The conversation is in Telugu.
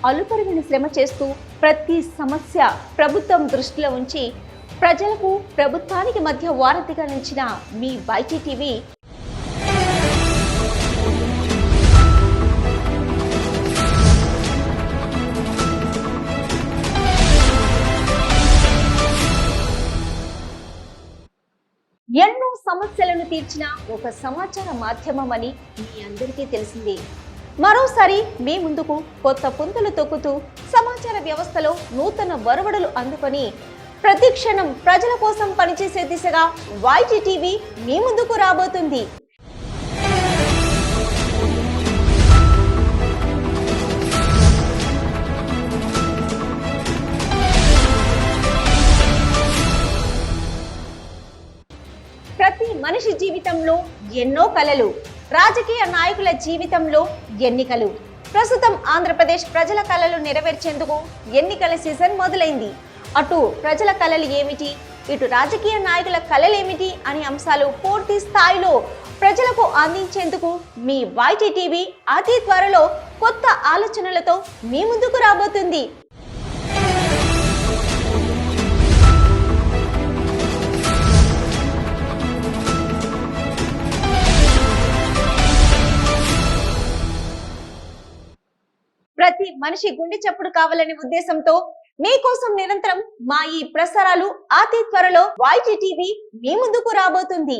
అలుపెరగని శ్రమ చేస్తూ ప్రతి సమస్య ప్రభుత్వం దృష్టిలో ఉంచి ప్రజలకు ప్రభుత్వానికి మధ్య వారధిగా నిలిచిన మీ వైటీ టీవీ ఎన్నో సమస్యలను తీర్చిన ఒక సమాచార మాధ్యమం అని మీ అందరికీ తెలిసిందే. మరోసారి మీ ముందుకు కొత్త పుంతలు తొక్కుతూ సమాచార వ్యవస్థలో నూతన వరవడులు అందుకొని ప్రతి క్షణం ప్రజల కోసం పనిచేసే దిశగా వైటీ టీవీ మీ ముందుకు రాబోతుంది. ప్రతి మనిషి జీవితంలో ఎన్నో కలలు, రాజకీయ నాయకుల జీవితంలో ఎన్నికలు. ప్రస్తుతం ఆంధ్రప్రదేశ్ ప్రజల కలలు నెరవేర్చేందుకు ఎన్నికల సీజన్ మొదలైంది. అటు ప్రజల కలలు ఏమిటి, ఇటు రాజకీయ నాయకుల కలలేమిటి అనే అంశాలు పూర్తి స్థాయిలో ప్రజలకు అందించేందుకు మీ వైటీ టీవీ అతి త్వరలో కొత్త ఆలోచనలతో మీ ముందుకు రాబోతుంది. ప్రతి మనిషి గుండె చప్పుడు కావాలనే ఉద్దేశంతో మీకోసం నిరంతరం మా ఈ ప్రసారాలు అతి త్వరలో వైటీ టీవీ మీ ముందుకు రాబోతుంది.